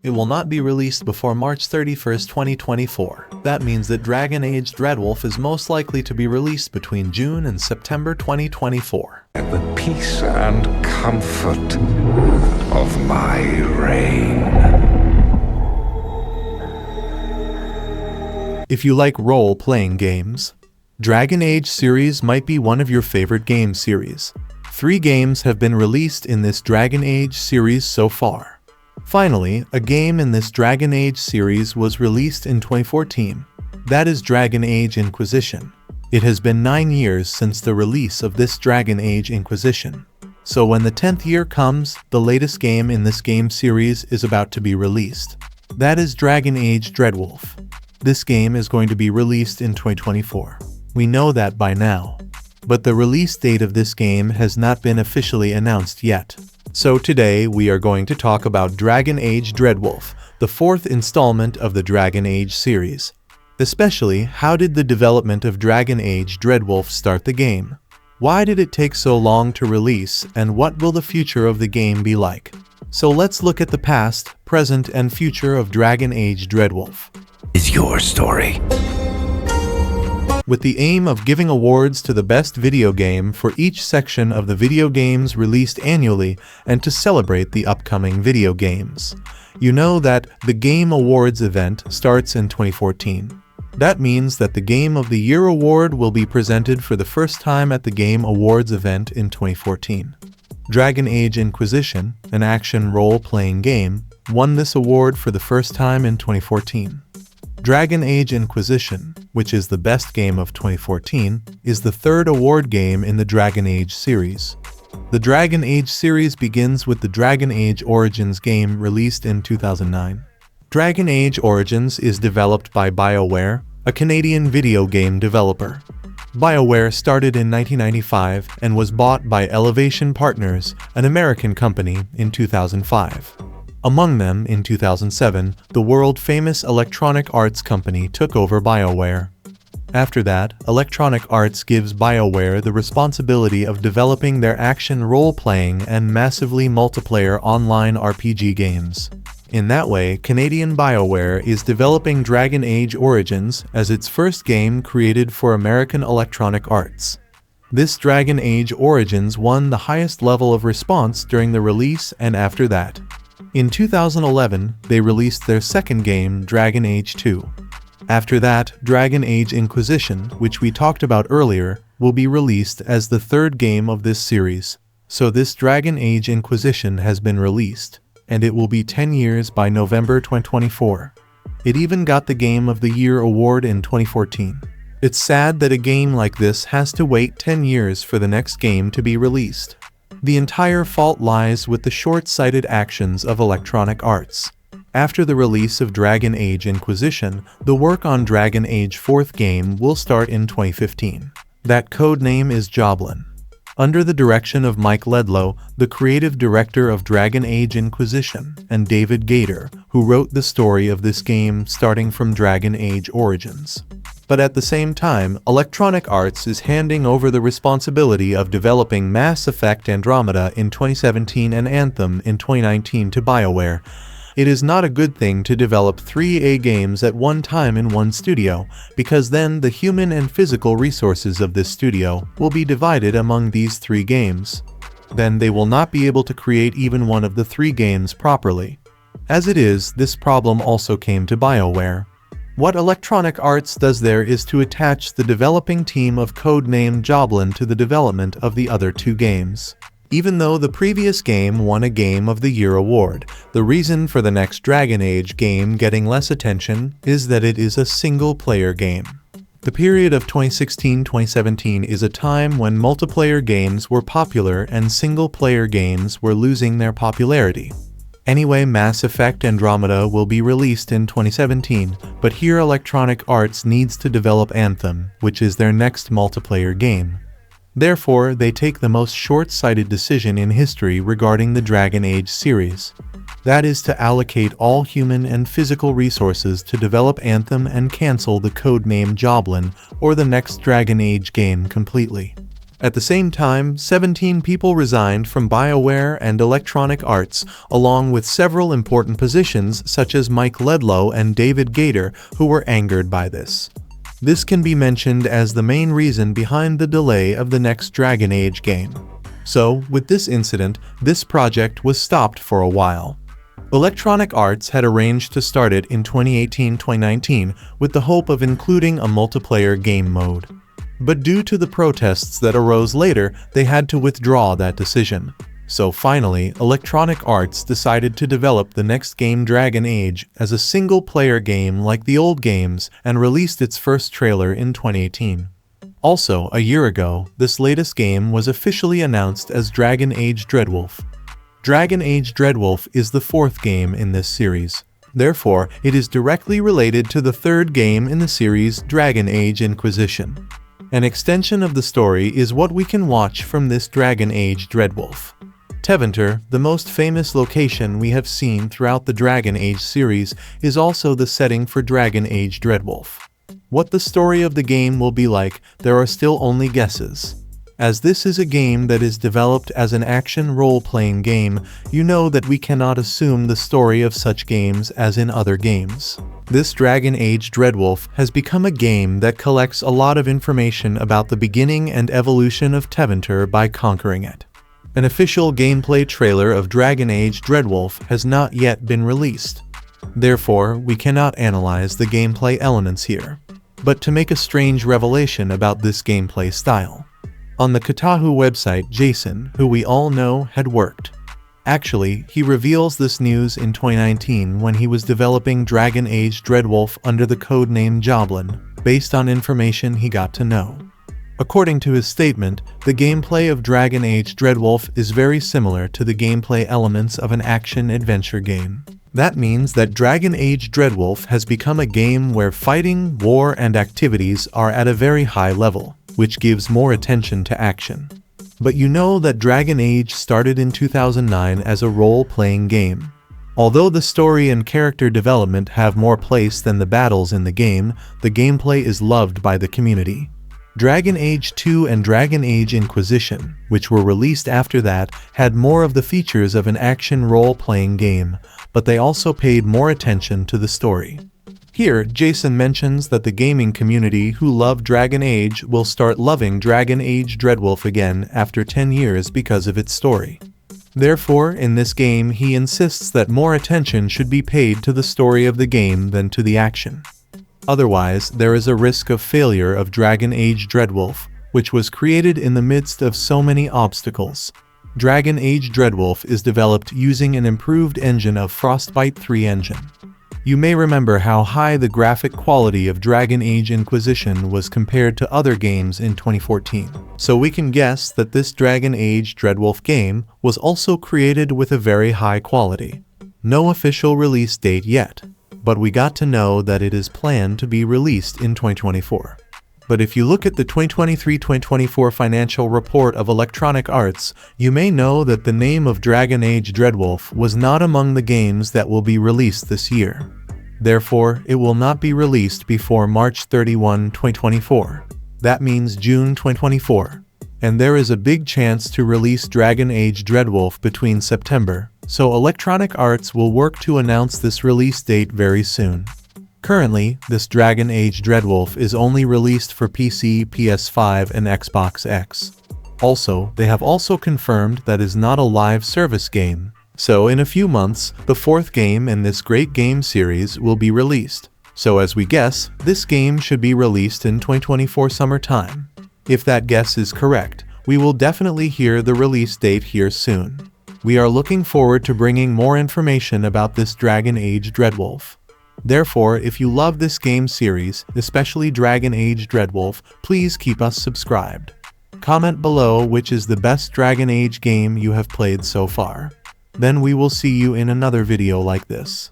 It will not be released before March 31st, 2024. That means that Dragon Age Dreadwolf is most likely to be released between June and September 2024. The peace and comfort of my reign. If you like role-playing games, Dragon Age series might be one of your favorite game series. 3 games have been released in this Dragon Age series so far. Finally, a game in this Dragon Age series was released in 2014. That is Dragon Age Inquisition. It has been 9 years since the release of this Dragon Age Inquisition. So when the 10th year comes, the latest game in this game series is about to be released. That is Dragon Age Dreadwolf. This game is going to be released in 2024. We know that by now. But the release date of this game has not been officially announced yet. So today we are going to talk about Dragon Age Dreadwolf, the 4th installment of the Dragon Age series. Especially, how did the development of Dragon Age Dreadwolf start the game? Why did it take so long to release, and what will the future of the game be like? So let's look at the past, present, and future of Dragon Age Dreadwolf. Is your story. With the aim of giving awards to the best video game for each section of the video games released annually and to celebrate the upcoming video games. You know that the Game Awards event starts in 2014. That means that the Game of the Year award will be presented for the first time at the Game Awards event in 2014. Dragon Age Inquisition, an action role-playing game, won this award for the first time in 2014. Dragon Age Inquisition, which is the best game of 2014, is the 3rd award game in the Dragon Age series. The Dragon Age series begins with the Dragon Age Origins game released in 2009. Dragon Age Origins is developed by BioWare, a Canadian video game developer. BioWare started in 1995 and was bought by Elevation Partners, an American company, in 2005. Among them, in 2007, the world-famous Electronic Arts company took over BioWare. After that, Electronic Arts gives BioWare the responsibility of developing their action role-playing and massively multiplayer online RPG games. In that way, Canadian BioWare is developing Dragon Age Origins as its first game created for American Electronic Arts. This Dragon Age Origins won the highest level of response during the release and after that. In 2011, they released their second game, Dragon Age 2. After that, Dragon Age Inquisition, which we talked about earlier, will be released as the 3rd game of this series. So this Dragon Age Inquisition has been released, and it will be 10 years by November 2024. It even got the Game of the Year award in 2014. It's sad that a game like this has to wait 10 years for the next game to be released. The entire fault lies with the short-sighted actions of Electronic Arts. After the release of Dragon Age Inquisition, the work on Dragon Age 4th game will start in 2015. That code name is Joblin. Under the direction of Mike Ledlow, the creative director of Dragon Age Inquisition, and David Gator, who wrote the story of this game starting from Dragon Age Origins. But at the same time, Electronic Arts is handing over the responsibility of developing Mass Effect Andromeda in 2017 and Anthem in 2019 to BioWare. It is not a good thing to develop 3A games at one time in one studio, because then the human and physical resources of this studio will be divided among these 3 games. Then they will not be able to create even one of the 3 games properly. As it is, this problem also came to BioWare. What Electronic Arts does there is to attach the developing team of codenamed Joblin to the development of the other 2 games. Even though the previous game won a Game of the Year award, the reason for the next Dragon Age game getting less attention is that it is a single-player game. The period of 2016-2017 is a time when multiplayer games were popular and single-player games were losing their popularity. Anyway, Mass Effect Andromeda will be released in 2017, but here Electronic Arts needs to develop Anthem, which is their next multiplayer game. Therefore, they take the most short-sighted decision in history regarding the Dragon Age series. That is to allocate all human and physical resources to develop Anthem and cancel the codename Joblin or the next Dragon Age game completely. At the same time, 17 people resigned from BioWare and Electronic Arts, along with several important positions such as Mike Ledlow and David Gator, who were angered by this. This can be mentioned as the main reason behind the delay of the next Dragon Age game. So, with this incident, this project was stopped for a while. Electronic Arts had arranged to start it in 2018-2019 with the hope of including a multiplayer game mode. But due to the protests that arose later, they had to withdraw that decision. So finally, Electronic Arts decided to develop the next game Dragon Age as a single-player game like the old games and released its first trailer in 2018. Also, a year ago, this latest game was officially announced as Dragon Age Dreadwolf. Dragon Age Dreadwolf is the fourth game in this series. Therefore, it is directly related to the third game in the series, Dragon Age Inquisition. An extension of the story is what we can watch from this Dragon Age Dreadwolf. Tevinter, the most famous location we have seen throughout the Dragon Age series, is also the setting for Dragon Age Dreadwolf. What the story of the game will be like, there are still only guesses. As this is a game that is developed as an action role-playing game, you know that we cannot assume the story of such games as in other games. This Dragon Age Dreadwolf has become a game that collects a lot of information about the beginning and evolution of Tevinter by conquering it. An official gameplay trailer of Dragon Age Dreadwolf has not yet been released. Therefore, we cannot analyze the gameplay elements here. But to make a strange revelation about this gameplay style. On the Kotaku website, Jason, who we all know, had worked. Actually, he reveals this news in 2019 when he was developing Dragon Age Dreadwolf under the codename Joblin, based on information he got to know. According to his statement, the gameplay of Dragon Age Dreadwolf is very similar to the gameplay elements of an action-adventure game. That means that Dragon Age Dreadwolf has become a game where fighting, war, and activities are at a very high level, which gives more attention to action. But you know that Dragon Age started in 2009 as a role-playing game. Although the story and character development have more place than the battles in the gameplay is loved by the community. Dragon Age 2 and Dragon Age Inquisition, which were released after that, had more of the features of an action role-playing game, but they also paid more attention to the story. Here, Jason mentions that the gaming community who love Dragon Age will start loving Dragon Age Dreadwolf again after 10 years because of its story. Therefore, in this game he insists that more attention should be paid to the story of the game than to the action. Otherwise, there is a risk of failure of Dragon Age Dreadwolf, which was created in the midst of so many obstacles. Dragon Age Dreadwolf is developed using an improved engine of Frostbite 3 engine. You may remember how high the graphic quality of Dragon Age Inquisition was compared to other games in 2014. So we can guess that this Dragon Age Dreadwolf game was also created with a very high quality. No official release date yet, but we got to know that it is planned to be released in 2024. But if you look at the 2023-2024 financial report of Electronic Arts, you may know that the name of Dragon Age Dreadwolf was not among the games that will be released this year. Therefore, it will not be released before March 31, 2024. That means June 2024. And there is a big chance to release Dragon Age Dreadwolf between September, so Electronic Arts will work to announce this release date very soon. Currently, this Dragon Age Dreadwolf is only released for PC, PS5, and Xbox X. Also, they have also confirmed that it is not a live service game. So in a few months, the fourth game in this great game series will be released. So as we guess, this game should be released in 2024 summertime. If that guess is correct, we will definitely hear the release date here soon. We are looking forward to bringing more information about this Dragon Age Dreadwolf. Therefore, if you love this game series, especially Dragon Age Dreadwolf, please keep us subscribed. Comment below which is the best Dragon Age game you have played so far. Then we will see you in another video like this.